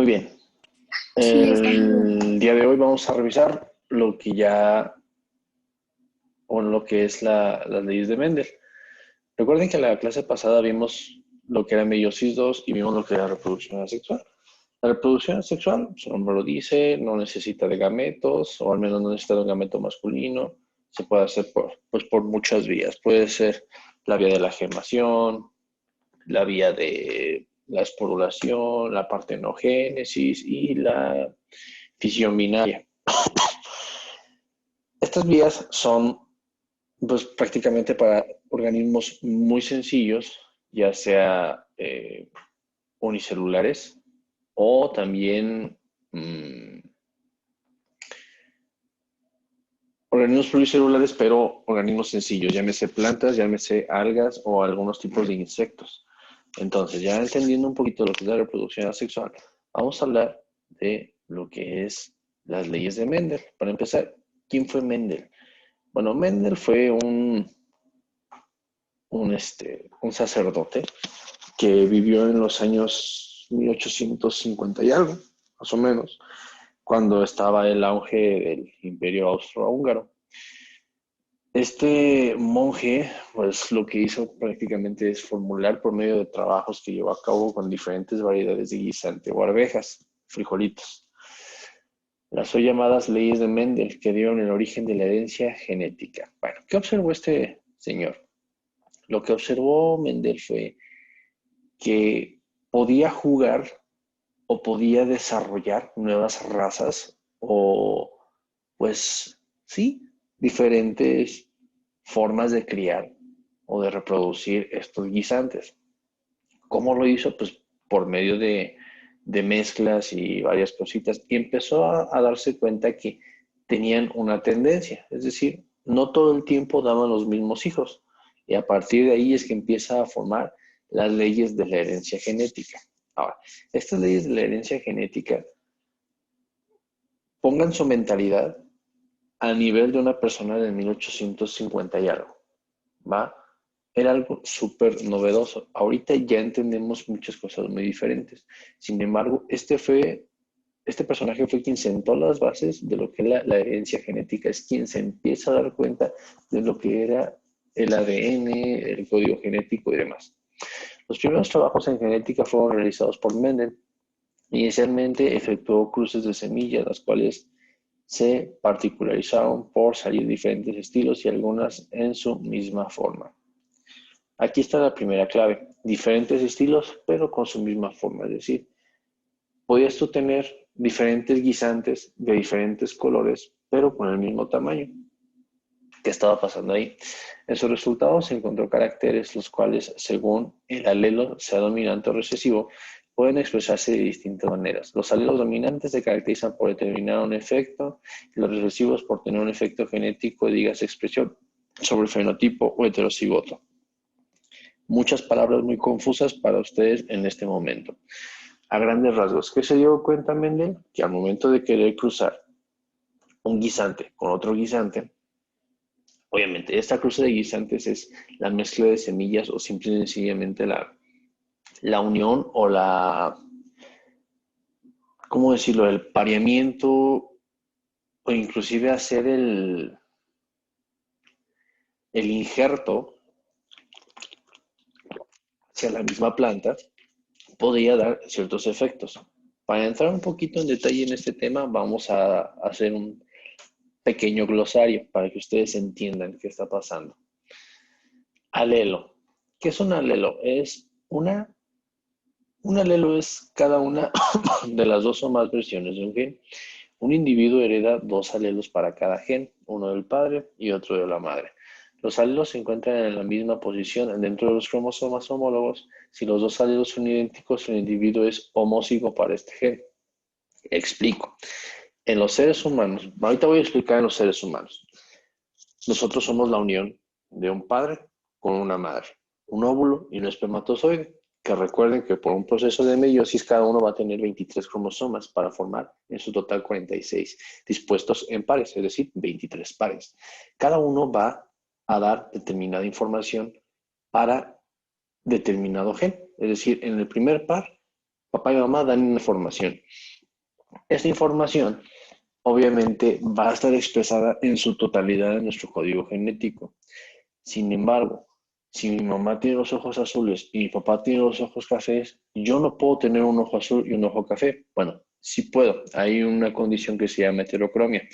Muy bien. Sí, está bien. El día de hoy vamos a revisar lo que ya, o lo que es las leyes de Mendel. Recuerden que en la clase pasada vimos lo que era meiosis 2 y vimos lo que era reproducción asexual. La reproducción asexual, su nombre lo dice, no necesita de gametos, o al menos no necesita de un gameto masculino. Se puede hacer por muchas vías. Puede ser la vía de la gemación, la vía de la esporulación, la partenogénesis y la fisión binaria. Estas vías son pues, prácticamente para organismos muy sencillos, ya sea unicelulares o también organismos pluricelulares, pero organismos sencillos, llámese plantas, llámese algas o algunos tipos de insectos. Entonces, ya entendiendo un poquito lo que es la reproducción asexual, vamos a hablar de lo que es las leyes de Mendel. Para empezar, ¿quién fue Mendel? Bueno, Mendel fue un sacerdote que vivió en los años 1850 y algo, más o menos, cuando estaba el auge del Imperio Austrohúngaro. Este monje, pues lo que hizo prácticamente es formular por medio de trabajos que llevó a cabo con diferentes variedades de guisante o arvejas, frijolitos. Las hoy llamadas leyes de Mendel que dieron el origen de la herencia genética. Bueno, ¿qué observó este señor? Lo que observó Mendel fue que podía jugar o podía desarrollar nuevas razas o, pues, sí, diferentes formas de criar o de reproducir estos guisantes. ¿Cómo lo hizo? Pues por medio de mezclas y varias cositas. Y empezó a darse cuenta que tenían una tendencia, es decir, no todo el tiempo daban los mismos hijos. Y a partir de ahí es que empieza a formar las leyes de la herencia genética. Ahora, estas leyes de la herencia genética pongan su mentalidad a nivel de una persona de 1850 y algo, ¿va? Era algo súper novedoso. Ahorita ya entendemos muchas cosas muy diferentes. Sin embargo, este personaje fue quien sentó las bases de lo que es la herencia genética, es quien se empieza a dar cuenta de lo que era el ADN, el código genético y demás. Los primeros trabajos en genética fueron realizados por Mendel. Inicialmente efectuó cruces de semillas, las cuales se particularizaron por salir diferentes estilos y algunas en su misma forma. Aquí está la primera clave, diferentes estilos pero con su misma forma, es decir, podías tú tener diferentes guisantes de diferentes colores pero con el mismo tamaño. ¿Qué estaba pasando ahí? En sus resultados se encontró caracteres los cuales, según el alelo sea dominante o recesivo, pueden expresarse de distintas maneras. Los alelos dominantes se caracterizan por determinar un efecto y los recesivos por tener un efecto genético, dígase expresión, sobre el fenotipo o heterocigoto. Muchas palabras muy confusas para ustedes en este momento. A grandes rasgos, ¿qué se dio cuenta Mendel? Que al momento de querer cruzar un guisante con otro guisante, obviamente, esta cruza de guisantes es la mezcla de semillas o simple y sencillamente la unión o ¿cómo decirlo? El pareamiento o inclusive hacer el injerto hacia la misma planta podría dar ciertos efectos. Para entrar un poquito en detalle en este tema, vamos a hacer un pequeño glosario para que ustedes entiendan qué está pasando. Alelo. ¿Qué es un alelo? Un alelo es cada una de las dos o más versiones de un gen. Un individuo hereda dos alelos para cada gen, uno del padre y otro de la madre. Los alelos se encuentran en la misma posición dentro de los cromosomas homólogos. Si los dos alelos son idénticos, el individuo es homózigo para este gen. Explico. En los seres humanos, ahorita voy a explicar en los seres humanos. Nosotros somos la unión de un padre con una madre, un óvulo y un espermatozoide. Que recuerden que por un proceso de meiosis cada uno va a tener 23 cromosomas para formar en su total 46, dispuestos en pares, es decir, 23 pares. Cada uno va a dar determinada información para determinado gen. Es decir, en el primer par Papá y mamá dan información. Esta información obviamente va a estar expresada en su totalidad en nuestro código genético. Sin embargo, si mi mamá tiene los ojos azules y mi papá tiene los ojos cafés, yo no puedo tener un ojo azul y un ojo café. Bueno, sí puedo. Hay una condición que se llama heterocromia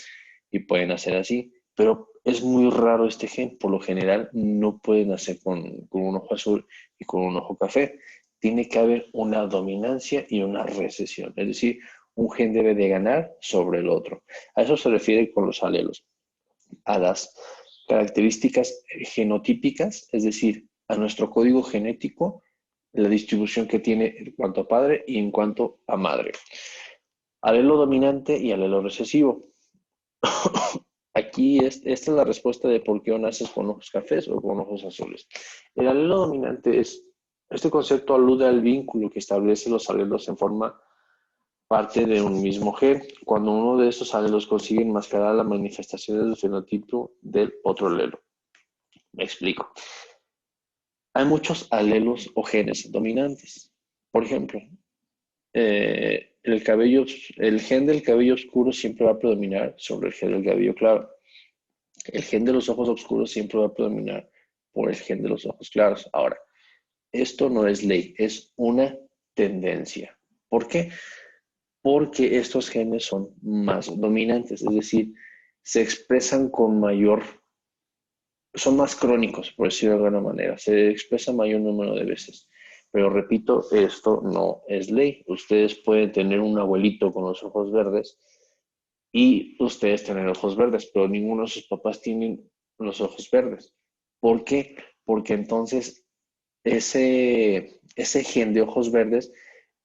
y pueden hacer así, pero es muy raro este gen. Por lo general, no pueden hacer con un ojo azul y con un ojo café. Tiene que haber una dominancia y una recesión. Es decir, un gen debe de ganar sobre el otro. A eso se refiere con los alelos. A las características genotípicas, es decir, a nuestro código genético, la distribución que tiene en cuanto a padre y en cuanto a madre. Alelo dominante y alelo recesivo. Aquí esta es la respuesta de por qué naces con ojos cafés o con ojos azules. El alelo dominante este concepto alude al vínculo que establece los alelos en forma parte de un mismo gen, cuando uno de estos alelos consigue enmascarar la manifestación del fenotipo del otro alelo. Me explico. Hay muchos alelos o genes dominantes. Por ejemplo, el gen del cabello oscuro siempre va a predominar sobre el gen del cabello claro. El gen de los ojos oscuros siempre va a predominar por el gen de los ojos claros. Ahora, esto no es ley, es una tendencia. ¿Por qué? Porque estos genes son más dominantes, es decir, se expresan con mayor, son más crónicos, por decirlo de alguna manera, se expresa mayor número de veces. Pero repito, esto no es ley. Ustedes pueden tener un abuelito con los ojos verdes y ustedes tener ojos verdes, pero ninguno de sus papás tienen los ojos verdes. ¿Por qué? Porque entonces ese gen de ojos verdes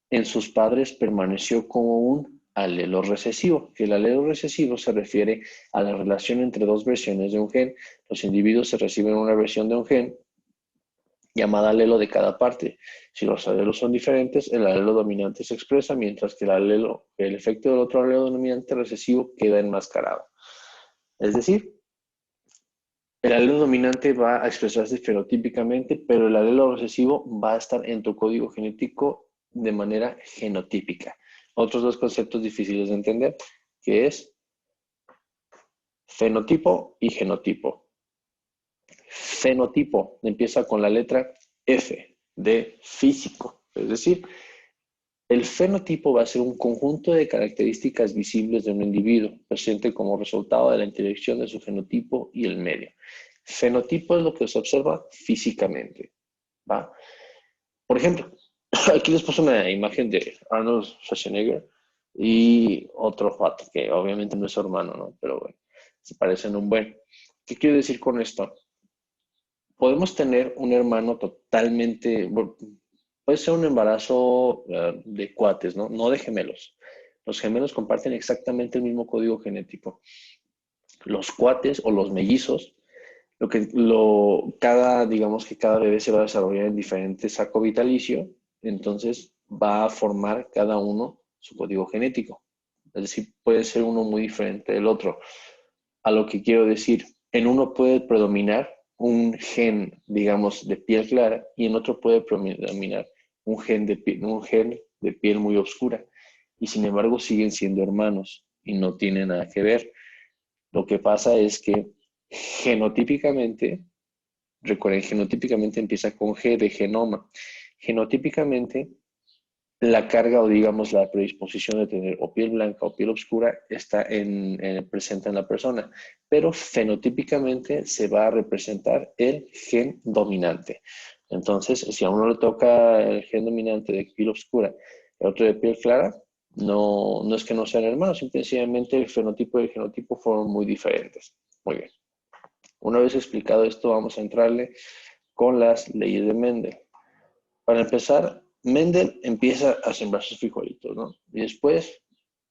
en sus padres permaneció como un alelo recesivo, que el alelo recesivo se refiere a la relación entre dos versiones de un gen. Los individuos se reciben una versión de un gen llamada alelo de cada parte. Si los alelos son diferentes, el alelo dominante se expresa, mientras que el efecto del otro alelo dominante recesivo queda enmascarado. Es decir, el alelo dominante va a expresarse fenotípicamente, pero el alelo recesivo va a estar en tu código genético de manera genotípica. Otros dos conceptos difíciles de entender, que es fenotipo y genotipo. Fenotipo empieza con la letra F de físico, es decir, el fenotipo va a ser un conjunto de características visibles de un individuo, presente como resultado de la interacción de su fenotipo y el medio. Fenotipo es lo que se observa físicamente, ¿va? Por ejemplo, aquí les puse una imagen de Arnold Schwarzenegger y otro vato, que obviamente no es su hermano, ¿no? Pero bueno, se parecen un buen. ¿Qué quiero decir con esto? Podemos tener un hermano totalmente, bueno, puede ser un embarazo de cuates, ¿no? No de gemelos. Los gemelos comparten exactamente el mismo código genético. Los cuates o los mellizos, digamos que cada bebé se va a desarrollar en diferente saco vitalicio, entonces va a formar cada uno su código genético. Es decir, puede ser uno muy diferente del otro. A lo que quiero decir, en uno puede predominar un gen, digamos, de piel clara y en otro puede predominar un gen de piel muy oscura. Y sin embargo siguen siendo hermanos y no tienen nada que ver. Lo que pasa es que genotípicamente, recuerden, genotípicamente empieza con G de genoma. Genotípicamente, la carga o digamos la predisposición de tener o piel blanca o piel oscura está presente en la persona, pero fenotípicamente se va a representar el gen dominante. Entonces, si a uno le toca el gen dominante de piel oscura y a otro de piel clara, no es que no sean hermanos, simplemente el fenotipo y el genotipo fueron muy diferentes. Muy bien. Una vez explicado esto, vamos a entrarle con las leyes de Mendel. Para empezar, Mendel empieza a sembrar sus frijolitos, ¿no? Y después,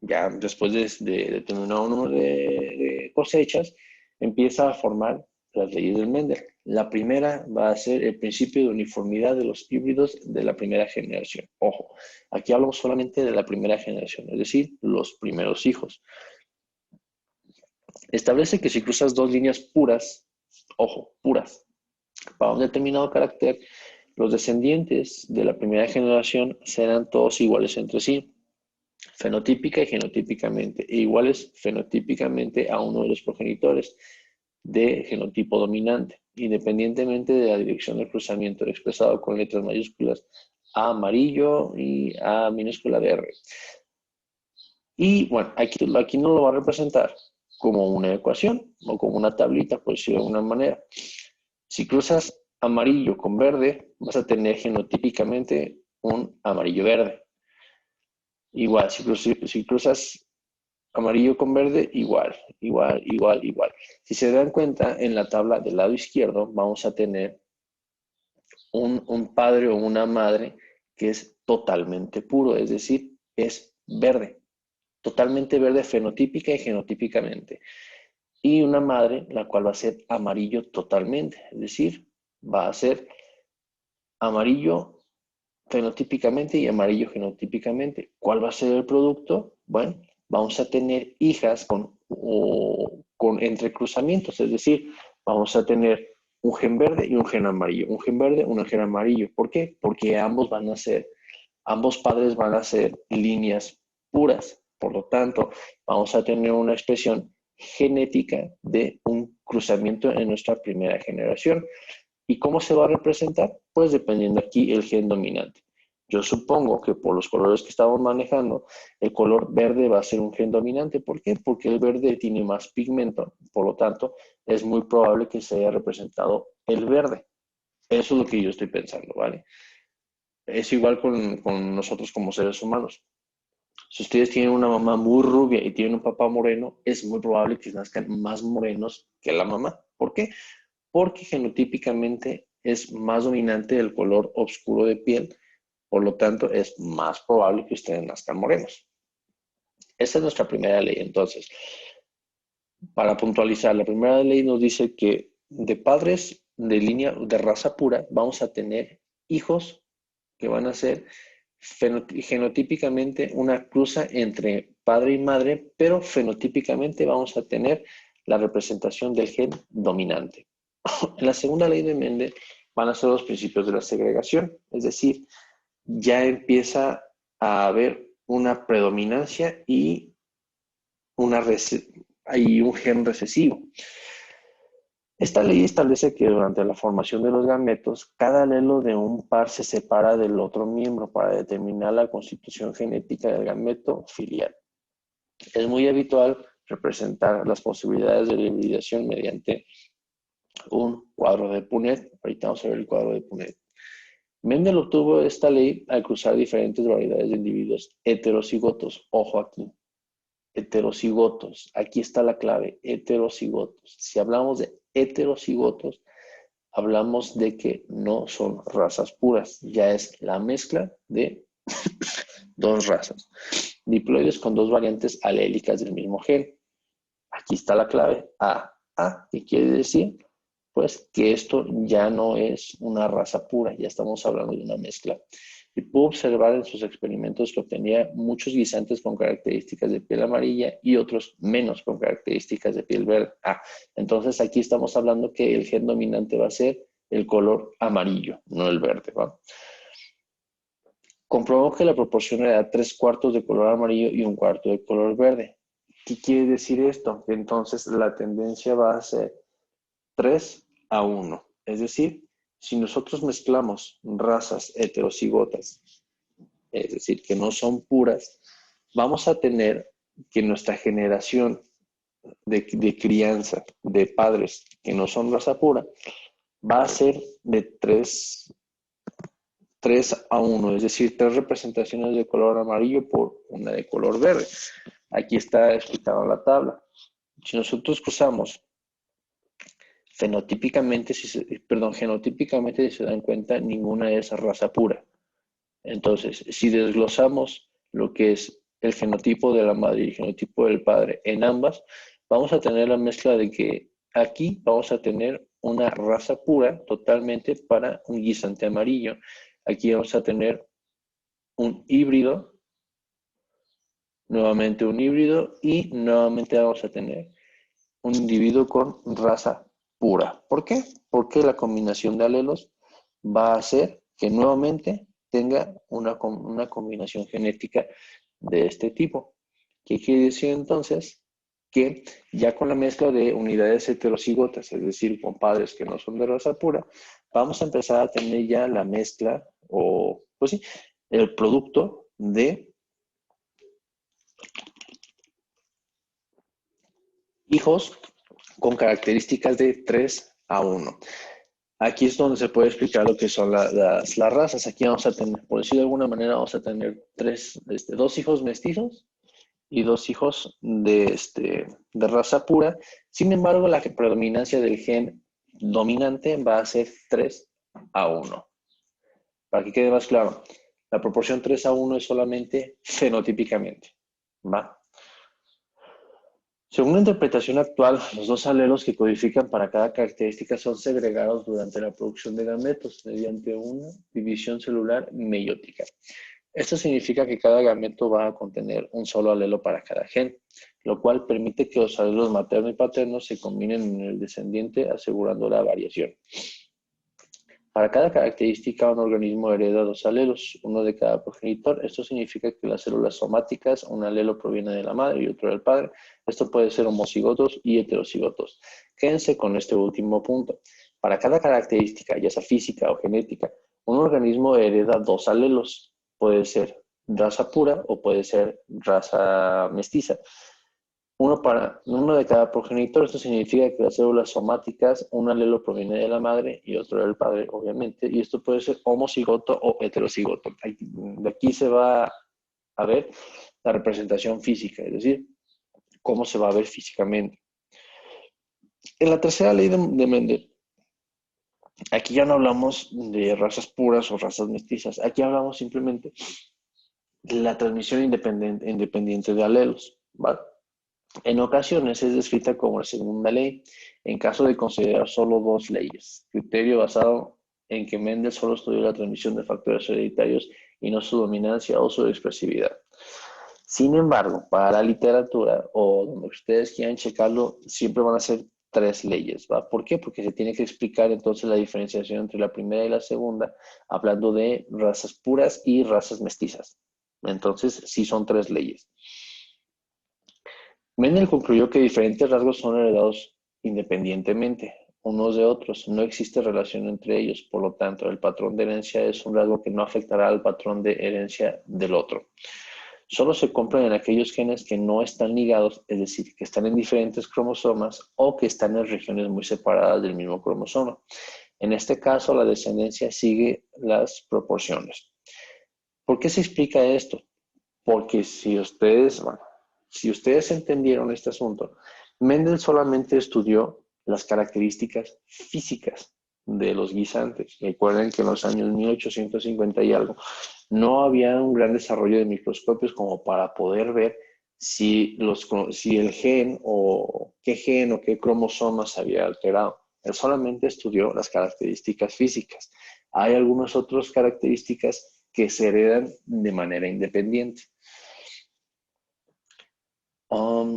ya después de determinado número de cosechas, empieza a formar las leyes del Mendel. La primera va a ser el principio de uniformidad de los híbridos de la primera generación. Ojo, aquí hablamos solamente de la primera generación, es decir, los primeros hijos. Establece que si cruzas dos líneas puras, ojo, puras, para un determinado carácter, Los descendientes de la primera generación serán todos iguales entre sí, fenotípica y genotípicamente, e iguales fenotípicamente a uno de los progenitores de genotipo dominante, independientemente de la dirección del cruzamiento, expresado con letras mayúsculas A amarillo y A minúscula de R. Y bueno, aquí no lo va a representar como una ecuación o como una tablita, por decirlo de alguna manera. Si cruzas amarillo con verde, vas a tener genotípicamente un amarillo verde. Igual, si cruzas amarillo con verde, igual. Si se dan cuenta, en la tabla del lado izquierdo vamos a tener un padre o una madre que es totalmente puro, es decir, es verde, totalmente verde fenotípica y genotípicamente. Y una madre, la cual va a ser amarillo totalmente, es decir, va a ser amarillo fenotípicamente y amarillo genotípicamente. ¿Cuál va a ser el producto? Bueno, vamos a tener hijas con entrecruzamientos, es decir, vamos a tener un gen verde y un gen amarillo, un gen verde, un gen amarillo. ¿Por qué? Porque ambos padres van a ser líneas puras. Por lo tanto, vamos a tener una expresión genética de un cruzamiento en nuestra primera generación. ¿Y cómo se va a representar? Pues dependiendo aquí el gen dominante. Yo supongo que por los colores que estamos manejando, el color verde va a ser un gen dominante. ¿Por qué? Porque el verde tiene más pigmento, por lo tanto, es muy probable que se haya representado el verde. Eso es lo que yo estoy pensando, ¿vale? Es igual con nosotros como seres humanos. Si ustedes tienen una mamá muy rubia y tienen un papá moreno, es muy probable que nazcan más morenos que la mamá. ¿Por qué? Porque genotípicamente es más dominante el color oscuro de piel, por lo tanto es más probable que ustedes nazcan morenos. Esa es nuestra primera ley. Entonces, para puntualizar, la primera ley nos dice que de padres de línea de raza pura vamos a tener hijos que van a ser genotípicamente una cruza entre padre y madre, pero fenotípicamente vamos a tener la representación del gen dominante. En la segunda ley de Mendel van a ser los principios de la segregación, es decir, ya empieza a haber una predominancia y hay un gen recesivo. Esta ley establece que durante la formación de los gametos, cada alelo de un par se separa del otro miembro para determinar la constitución genética del gameto filial. Es muy habitual representar las posibilidades de la hibridación mediante un cuadro de Punnett. Ahorita vamos a ver el cuadro de Punnett. Mendel obtuvo esta ley al cruzar diferentes variedades de individuos heterocigotos. Ojo aquí, heterocigotos. Aquí está la clave, heterocigotos. Si hablamos de heterocigotos, hablamos de que no son razas puras, ya es la mezcla de dos razas. Diploides con dos variantes alélicas del mismo gen. Aquí está la clave, A. ¿Qué quiere decir? Pues que esto ya no es una raza pura, ya estamos hablando de una mezcla. Y pudo observar en sus experimentos que obtenía muchos guisantes con características de piel amarilla y otros menos con características de piel verde. Entonces aquí estamos hablando que el gen dominante va a ser el color amarillo, no el verde, ¿va? Comprobó que la proporción era 3/4 de color amarillo y 1/4 de color verde. ¿Qué quiere decir esto? Que entonces la tendencia va a ser 3:1. Es decir, si nosotros mezclamos razas heterocigotas, es decir, que no son puras, vamos a tener que nuestra generación de crianza de padres que no son raza pura va a ser de 3:1, es decir, 3 representaciones de color amarillo por una de color verde. Aquí está explicado en la tabla. Si nosotros cruzamos genotípicamente, si se dan cuenta, ninguna es raza pura. Entonces, si desglosamos lo que es el genotipo de la madre y el genotipo del padre en ambas, vamos a tener la mezcla de que aquí vamos a tener una raza pura totalmente para un guisante amarillo. Aquí vamos a tener un híbrido, nuevamente un híbrido y nuevamente vamos a tener un individuo con raza pura. ¿Por qué? Porque la combinación de alelos va a ser que nuevamente tenga una combinación genética de este tipo. ¿Qué quiere decir entonces? Que ya con la mezcla de unidades heterocigotas, es decir, con padres que no son de raza pura, vamos a empezar a tener ya la mezcla o, pues sí, el producto de hijos con características de 3 a 1. Aquí es donde se puede explicar lo que son las razas. Aquí vamos a tener, por decirlo de alguna manera, vamos a tener dos hijos mestizos y dos hijos de raza pura. Sin embargo, la predominancia del gen dominante va a ser 3 a 1. Para que quede más claro, la proporción 3 a 1 es solamente fenotípicamente. ¿Va? Según la interpretación actual, los dos alelos que codifican para cada característica son segregados durante la producción de gametos mediante una división celular meiótica. Esto significa que cada gameto va a contener un solo alelo para cada gen, lo cual permite que los alelos materno y paterno se combinen en el descendiente, asegurando la variación. Para cada característica, un organismo hereda 2 alelos, uno de cada progenitor. Esto significa que las células somáticas, un alelo proviene de la madre y otro del padre. Esto puede ser homocigotos y heterocigotos. Quédense con este último punto. Para cada característica, ya sea física o genética, un organismo hereda 2 alelos. Puede ser raza pura o puede ser raza mestiza. Uno de cada progenitor. Esto significa que las células somáticas, un alelo proviene de la madre y otro del padre, obviamente, y esto puede ser homocigoto o heterocigoto. De aquí se va a ver la representación física, es decir, cómo se va a ver físicamente. En la tercera ley de Mendel, aquí ya no hablamos de razas puras o razas mestizas, aquí hablamos simplemente de la transmisión independiente de alelos, ¿vale? En ocasiones es descrita como la segunda ley, en caso de considerar solo 2 leyes, criterio basado en que Mendel solo estudió la transmisión de factores hereditarios y no su dominancia o su expresividad. Sin embargo, para la literatura o donde ustedes quieran checarlo, siempre van a ser 3 leyes, ¿va? ¿Por qué? Porque se tiene que explicar entonces la diferenciación entre la primera y la segunda, hablando de razas puras y razas mestizas. Entonces, sí son 3 leyes. Mendel concluyó que diferentes rasgos son heredados independientemente unos de otros. No existe relación entre ellos. Por lo tanto, el patrón de herencia es un rasgo que no afectará al patrón de herencia del otro. Solo se cumplen en aquellos genes que no están ligados, es decir, que están en diferentes cromosomas o que están en regiones muy separadas del mismo cromosoma. En este caso, la descendencia sigue las proporciones. ¿Por qué se explica esto? Porque si ustedes entendieron este asunto, Mendel solamente estudió las características físicas de los guisantes. Recuerden que en los años 1850 y algo no había un gran desarrollo de microscopios como para poder ver si el gen o qué cromosomas se había alterado. Él solamente estudió las características físicas. Hay algunas otras características que se heredan de manera independiente.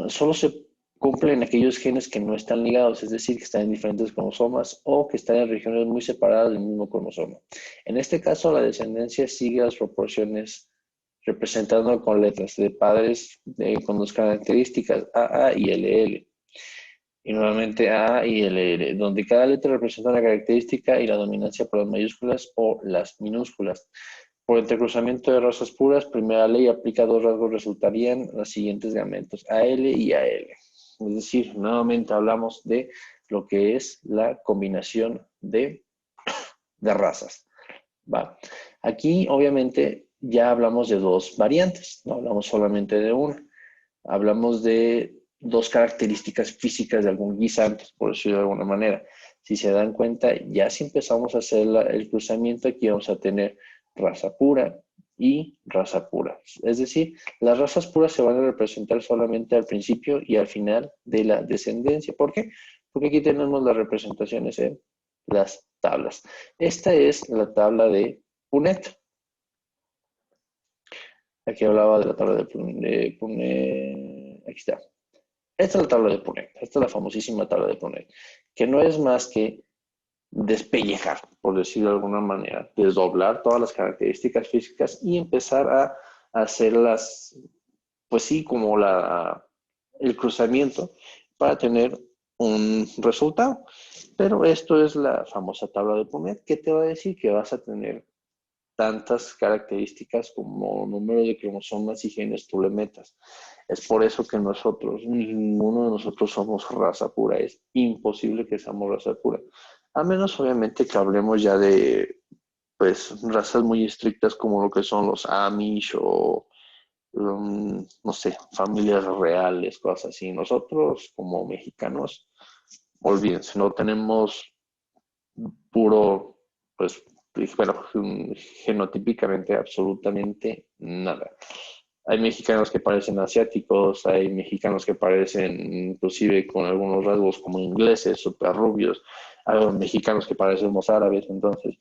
Solo se cumplen aquellos genes que no están ligados, es decir, que están en diferentes cromosomas o que están en regiones muy separadas del mismo cromosoma. En este caso, la descendencia sigue las proporciones representando con letras de padres con 2 características, AA y LL. Y nuevamente A y LL, donde cada letra representa una característica y la dominancia por las mayúsculas o las minúsculas. Por entrecruzamiento de razas puras, primera ley aplica 2 rasgos, resultarían los siguientes gametos, AL y AL. Es decir, nuevamente hablamos de lo que es la combinación de razas. ¿Va? Aquí, obviamente, ya hablamos de 2 variantes, no hablamos solamente de una. Hablamos de 2 características físicas de algún guisante, por decirlo de alguna manera. Si se dan cuenta, ya si empezamos a hacer el cruzamiento, aquí vamos a tener raza pura y raza pura. Es decir, las razas puras se van a representar solamente al principio y al final de la descendencia. ¿Por qué? Porque aquí tenemos las representaciones en las tablas. Esta es la tabla de Punnett. Aquí hablaba de la tabla de Punnett. Aquí está. Esta es la tabla de Punnett. Esta es la famosísima tabla de Punnett, que no es más que despellejar, por decirlo de alguna manera, desdoblar todas las características físicas y empezar a hacerlas, pues sí, como el cruzamiento para tener un resultado. Pero esto es la famosa tabla de Punnett, que te va a decir que vas a tener tantas características como número de cromosomas y genes tú le metas. Es por eso que ninguno de nosotros somos raza pura. Es imposible que seamos raza pura. A menos, obviamente, que hablemos ya de, pues, razas muy estrictas como lo que son los Amish o, no sé, familias reales, cosas así. Nosotros, como mexicanos, olvídense, no tenemos puro, pues, bueno, genotípicamente absolutamente nada. Hay mexicanos que parecen asiáticos, hay mexicanos que parecen inclusive con algunos rasgos como ingleses, súper rubios, hay mexicanos que parecemos árabes, entonces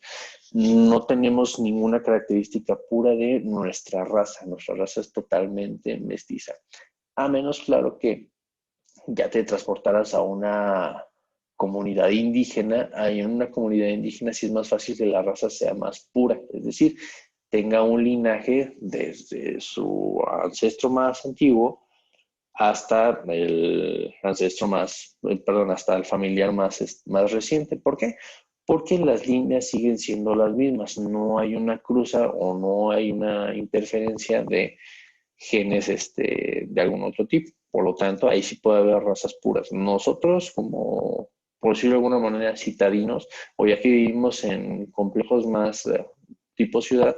no tenemos ninguna característica pura de nuestra raza es totalmente mestiza, a menos claro que ya te transportaras a una comunidad indígena, ahí en una comunidad indígena sí es más fácil que la raza sea más pura, es decir, tenga un linaje desde su ancestro más antiguo hasta el ancestro más, perdón, hasta el familiar más reciente. ¿Por qué? Porque las líneas siguen siendo las mismas, no hay una cruza o no hay una interferencia de genes de algún otro tipo. Por lo tanto, ahí sí puede haber razas puras. Nosotros, como por decirlo de alguna manera, citadinos, o ya que vivimos en complejos más tipo ciudad,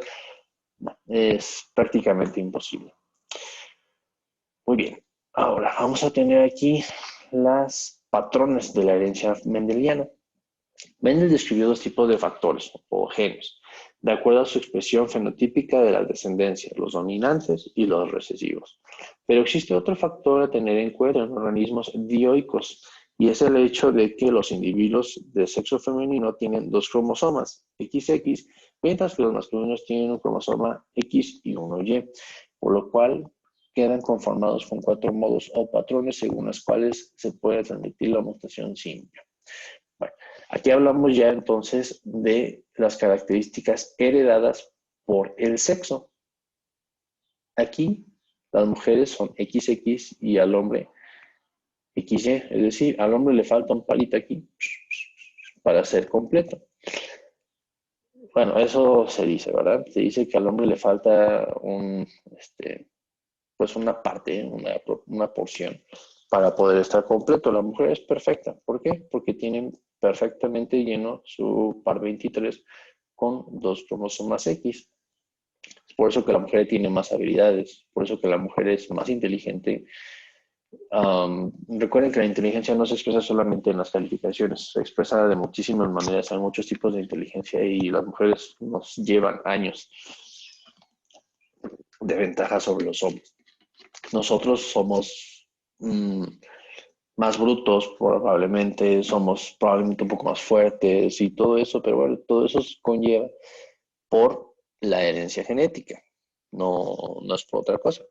es prácticamente imposible. Muy bien. Ahora vamos a tener aquí las patrones de la herencia mendeliana. Mendel describió dos tipos de factores o genes, de acuerdo a su expresión fenotípica de la descendencia, los dominantes y los recesivos. Pero existe otro factor a tener en cuenta en organismos dioicos, y es el hecho de que los individuos de sexo femenino tienen dos cromosomas, XX, mientras que los masculinos tienen un cromosoma X y uno Y, por lo cual quedan conformados con 4 modos o patrones según los cuales se puede transmitir la mutación simple. Bueno, aquí hablamos ya entonces de las características heredadas por el sexo. Aquí las mujeres son XX y al hombre XY, es decir, al hombre le falta un palito aquí para ser completo. Bueno, eso se dice, ¿verdad? Se dice que al hombre le falta pues una parte, una porción para poder estar completo. La mujer es perfecta. ¿Por qué? Porque tienen perfectamente lleno su par 23 con dos cromosomas X. Es por eso que la mujer tiene más habilidades, por eso que la mujer es más inteligente. Recuerden que la inteligencia no se expresa solamente en las calificaciones, se expresa de muchísimas maneras, hay muchos tipos de inteligencia y las mujeres nos llevan años de ventaja sobre los hombres. Nosotros somos más brutos, probablemente, somos probablemente un poco más fuertes y todo eso, pero bueno, todo eso se conlleva por la herencia genética, no es por otra cosa.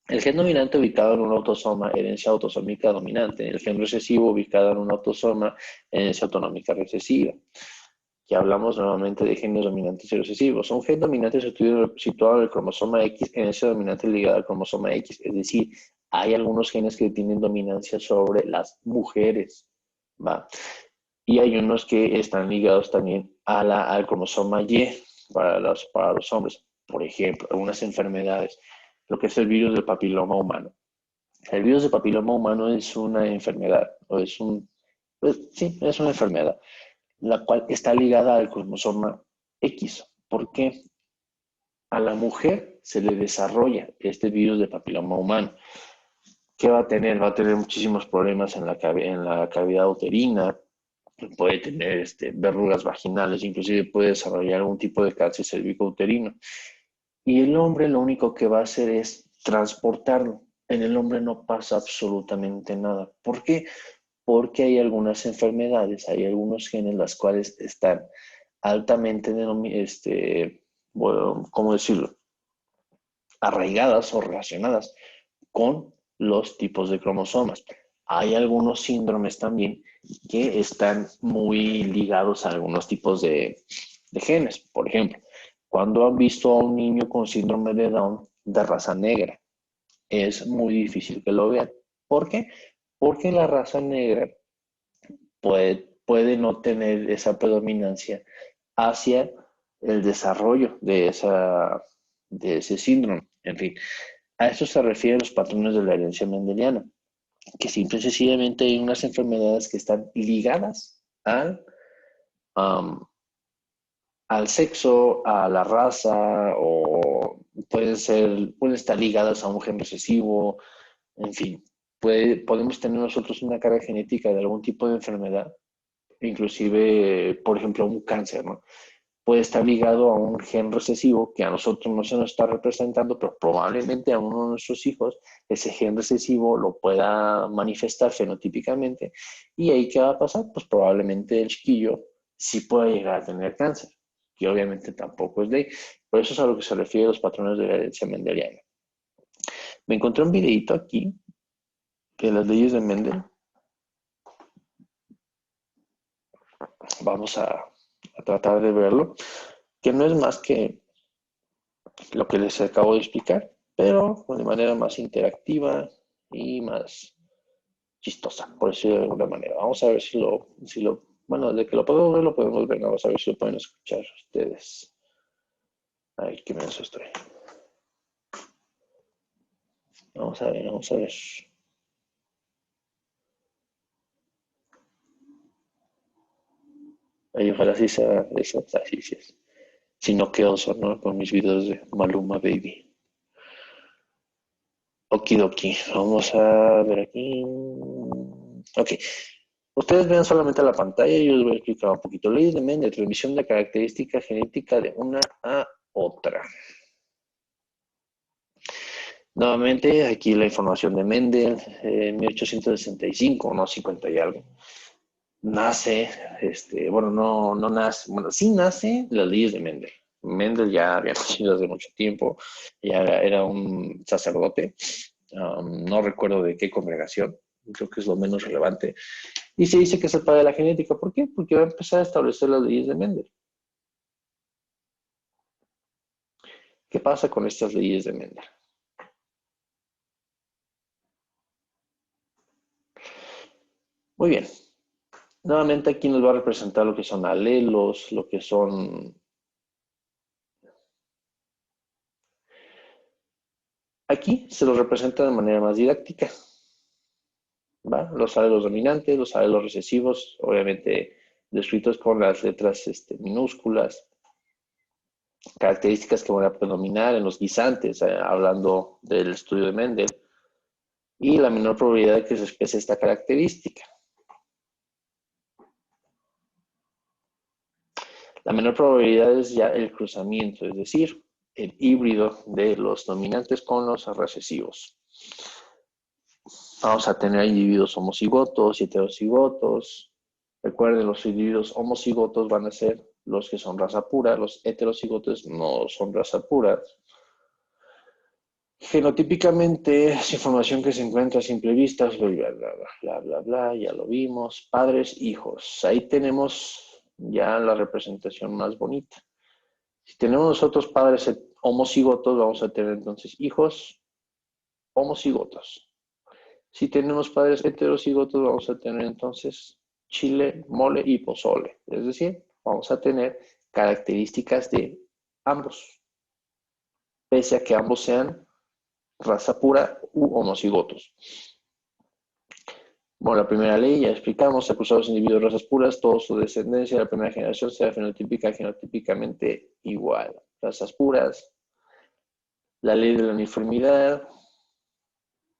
El gen dominante ubicado en un autosoma, herencia autosómica dominante. El gen recesivo ubicado en un autosoma, herencia autonómica recesiva. Ya hablamos nuevamente de genes dominantes y recesivos. Un gen dominante situado en el cromosoma X, herencia dominante ligada al cromosoma X. Es decir, hay algunos genes que tienen dominancia sobre las mujeres, ¿va? Y hay unos que están ligados también al cromosoma Y para los hombres. Por ejemplo, algunas enfermedades, lo que es el virus del papiloma humano. El virus del papiloma humano es una enfermedad, sí, es una enfermedad, la cual está ligada al cromosoma X. ¿Por qué? A la mujer se le desarrolla este virus de papiloma humano. ¿Qué va a tener? Va a tener muchísimos problemas en la cavidad uterina, puede tener verrugas vaginales, inclusive puede desarrollar algún tipo de cáncer cervicouterino. Y el hombre lo único que va a hacer es transportarlo. En el hombre no pasa absolutamente nada. ¿Por qué? Porque hay algunas enfermedades, hay algunos genes las cuales están altamente, bueno, ¿cómo decirlo? Arraigadas o relacionadas con los tipos de cromosomas. Hay algunos síndromes también que están muy ligados a algunos tipos de genes. Por ejemplo, cuando han visto a un niño con síndrome de Down de raza negra, es muy difícil que lo vean. ¿Por qué? Porque la raza negra puede no tener esa predominancia hacia el desarrollo de ese síndrome. En fin, a eso se refieren los patrones de la herencia mendeliana, que simple y sencillamente hay unas enfermedades que están ligadas um, al sexo, a la raza, o pueden estar ligadas a un gen recesivo, en fin. Podemos tener nosotros una carga genética de algún tipo de enfermedad, inclusive, por ejemplo, un cáncer, ¿no? Puede estar ligado a un gen recesivo que a nosotros no se nos está representando, pero probablemente a uno de nuestros hijos ese gen recesivo lo pueda manifestar fenotípicamente. ¿Y ahí qué va a pasar? Pues probablemente el chiquillo sí pueda llegar a tener cáncer, que obviamente tampoco es ley. Por eso es a lo que se refiere a los patrones de la herencia mendeliana. Me encontré un videito aquí de las leyes de Mendel. Vamos a tratar de verlo, que no es más que lo que les acabo de explicar, pero de manera más interactiva y más chistosa, por decirlo de alguna manera. Vamos a ver bueno, de que lo podemos ver, lo podemos ver. Vamos a ver si lo pueden escuchar ustedes. Ay, qué menso estoy. Vamos a ver, vamos a ver. Ay, ojalá sí sea eso. Así sí es. Si no, qué oso, ¿no? Con mis videos de Maluma Baby. Okidoki. Vamos a ver aquí. Ok. Ustedes ven solamente la pantalla y yo les voy a explicar un poquito. Leyes de Mendel, transmisión de característica genética de una a otra. Nuevamente, aquí la información de Mendel, en 1865, no 50 y algo. Nace, bueno, no nace, bueno, sí nace las leyes de Mendel. Mendel ya había nacido hace mucho tiempo, ya era un sacerdote, no recuerdo de qué congregación, creo que es lo menos relevante. Y se dice que es el padre de la genética. ¿Por qué? Porque va a empezar a establecer las leyes de Mendel. ¿Qué pasa con estas leyes de Mendel? Muy bien. Nuevamente aquí nos va a representar lo que son alelos, lo que son... Aquí se los representa de manera más didáctica. ¿Va? Los alelos dominantes, los alelos recesivos, obviamente descritos con las letras minúsculas, características que van a predominar en los guisantes, hablando del estudio de Mendel, y la menor probabilidad de que se exprese esta característica. La menor probabilidad es ya el cruzamiento, es decir, el híbrido de los dominantes con los recesivos. Vamos a tener individuos homocigotos y heterocigotos. Recuerden, los individuos homocigotos van a ser los que son raza pura, los heterocigotos no son raza pura. Genotípicamente es información que se encuentra a simple vista, bla, bla, bla, bla, bla, bla, ya lo vimos. Padres, hijos. Ahí tenemos ya la representación más bonita. Si tenemos nosotros padres homocigotos, vamos a tener entonces hijos homocigotos. Si tenemos padres heterocigotos, vamos a tener entonces chile, mole y pozole. Es decir, vamos a tener características de ambos, pese a que ambos sean raza pura u homocigotos. Bueno, la primera ley ya explicamos, acusados individuos de razas puras, toda su descendencia de la primera generación será fenotípica, genotípicamente igual. Razas puras, la ley de la uniformidad.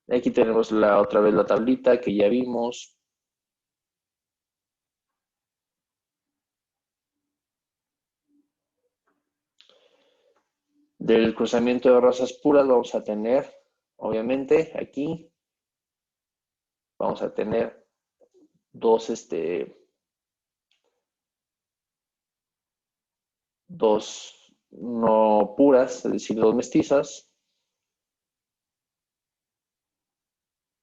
Aquí tenemos otra vez la tablita que ya vimos. Del cruzamiento de razas puras vamos a tener, obviamente, aquí vamos a tener dos no puras, es decir, dos mestizas,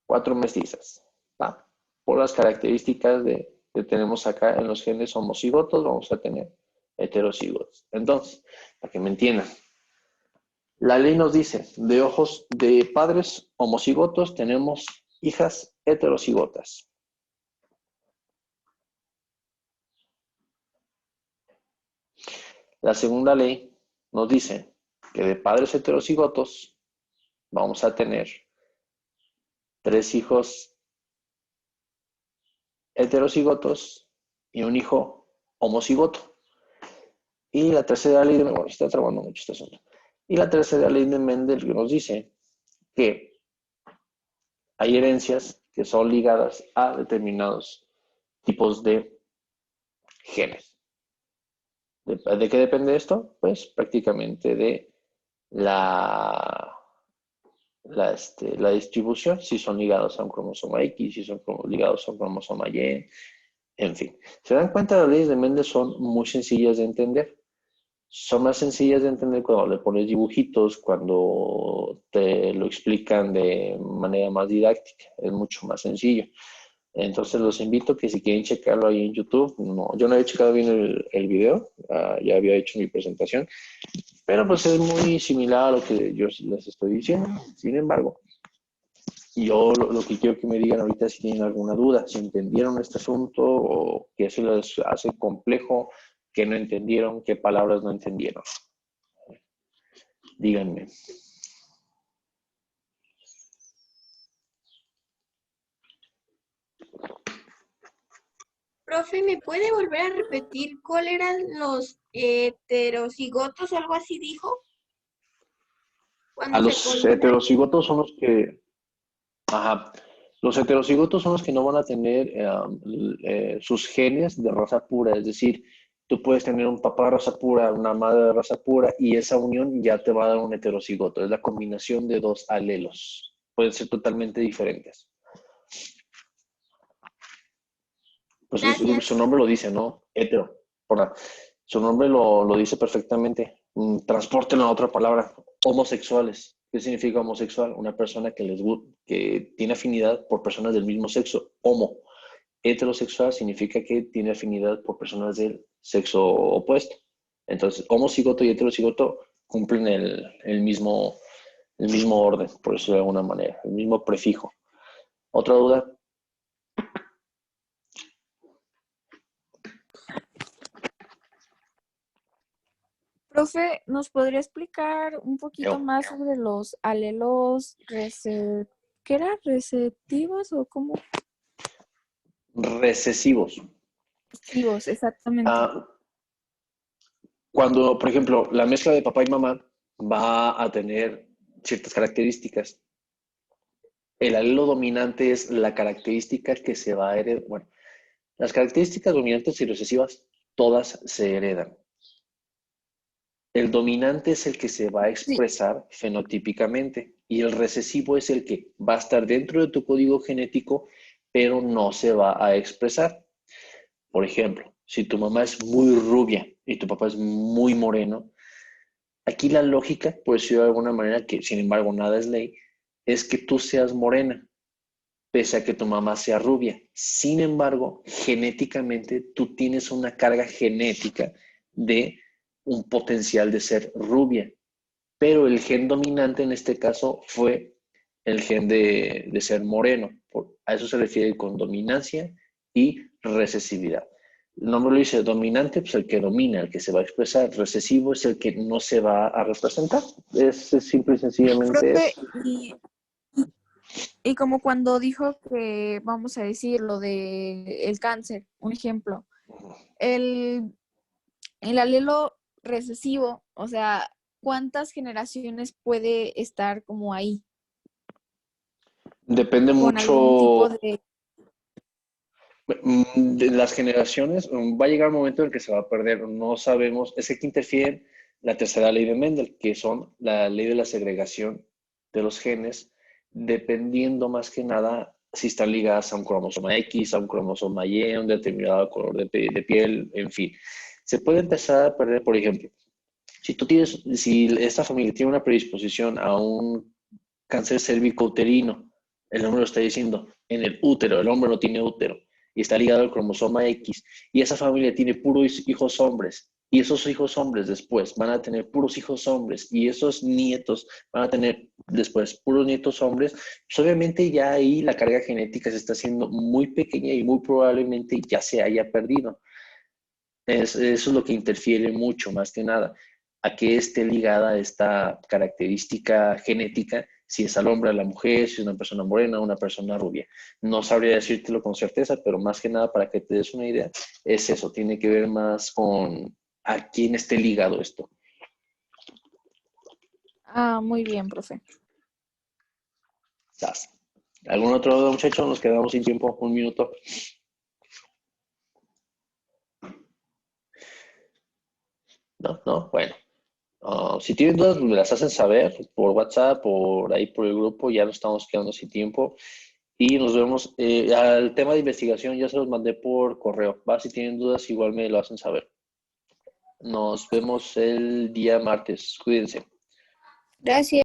cuatro mestizas. ¿Va? por las características que tenemos acá en los genes homocigotos, vamos a tener heterocigotos. Entonces, para que me entiendan, la ley nos dice, de padres homocigotos tenemos hijas heterocigotas. La segunda ley nos dice que de padres heterocigotos vamos a tener 3 hijos heterocigotos y un hijo homocigoto. Y la tercera ley de Mendel, está trabajando mucho este asunto. Y la tercera ley de Mendel nos dice que hay herencias que son ligadas a determinados tipos de genes. ¿De qué depende esto? Pues prácticamente de la distribución, si son ligados a un cromosoma X, si son ligados a un cromosoma Y, en fin. ¿Se dan cuenta? Las leyes de Mendel son muy sencillas de entender. Son más sencillas de entender cuando le pones dibujitos, cuando te lo explican de manera más didáctica. Es mucho más sencillo. Entonces los invito a que si quieren checarlo ahí en YouTube, no, yo no había checado bien el video, ya había hecho mi presentación, pero pues es muy similar a lo que yo les estoy diciendo. Sin embargo, yo lo que quiero que me digan ahorita es si tienen alguna duda, si entendieron este asunto o qué se les hace complejo, qué no entendieron, qué palabras no entendieron. Díganme. Profe, ¿me puede volver a repetir cuáles eran los heterocigotos o algo así dijo? A Cuando se los combinan. heterocigotos son los que, ajá, los heterocigotos son los que no van a tener sus genes de raza pura, es decir, tú puedes tener un papá de raza pura, una madre de raza pura, y esa unión ya te va a dar un heterocigoto. Es la combinación de 2 alelos. Pueden ser totalmente diferentes. Pues su Gracias. nombre lo dice, ¿no? Hetero. Su nombre lo dice perfectamente. Transporten a otra palabra. Homosexuales. ¿Qué significa homosexual? Una persona que tiene afinidad por personas del mismo sexo. Homo. Heterosexual significa que tiene afinidad por personas del sexo opuesto. Entonces, homocigoto y heterocigoto cumplen el mismo orden, por decirlo de alguna manera, el mismo prefijo. ¿Otra duda? Profe, ¿nos podría explicar un poquito Yo. más sobre los alelos ¿qué era? ¿Receptivos o cómo? Recesivos. Receptivos, exactamente. Ah, cuando, por ejemplo, la mezcla de papá y mamá va a tener ciertas características. El alelo dominante es la característica que se va a heredar. Bueno, las características dominantes y recesivas todas se heredan. El dominante es el que se va a Sí, expresar fenotípicamente y el recesivo es el que va a estar dentro de tu código genético, pero no se va a expresar. Por ejemplo, si tu mamá es muy rubia y tu papá es muy moreno, aquí la lógica, por decirlo de alguna manera, que sin embargo nada es ley, es que tú seas morena, pese a que tu mamá sea rubia. Sin embargo, genéticamente tú tienes una carga genética de un potencial de ser rubia, pero el gen dominante en este caso fue el gen de ser moreno. A eso se refiere con dominancia y recesividad. El nombre lo dice dominante, pues el que domina, el que se va a expresar. Recesivo es el que no se va a representar. Es simple y sencillamente profe, eso. y como cuando dijo que, vamos a decir, lo de el cáncer, un ejemplo, el, el alelo recesivo, o sea, ¿cuántas generaciones puede estar como ahí Depende con algún tipo mucho de... de las generaciones. Va a llegar un momento en el que se va a perder. No sabemos. Es que interfiere la tercera ley de Mendel, que son la ley de la segregación de los genes, dependiendo más que nada si están ligadas a un cromosoma X, a un cromosoma Y, a un determinado color de piel, en fin. Se puede empezar a perder, por ejemplo, si esta familia tiene una predisposición a un cáncer cérvico uterino, el nombre lo está diciendo, en el útero, el hombre no tiene útero, y está ligado al cromosoma X, y esa familia tiene puros hijos hombres, y esos hijos hombres después van a tener puros hijos hombres, y esos nietos van a tener después puros nietos hombres, pues obviamente ya ahí la carga genética se está haciendo muy pequeña y muy probablemente ya se haya perdido. Eso es lo que interfiere mucho, más que nada, a que esté ligada esta característica genética, si es al hombre, a la mujer, si es una persona morena o una persona rubia. No sabría decírtelo con certeza, pero más que nada para que te des una idea, es eso, tiene que ver más con a quién esté ligado esto. Ah, muy bien, profe. ¿Sabes? ¿Algún otro muchacho? Nos quedamos sin tiempo, un minuto. No, bueno. Si tienen dudas, me las hacen saber por WhatsApp, por ahí por el grupo, ya nos estamos quedando sin tiempo. Y nos vemos. Al tema de investigación ya se los mandé por correo. ¿Va? Si tienen dudas, igual me lo hacen saber. Nos vemos el día martes. Cuídense. Gracias.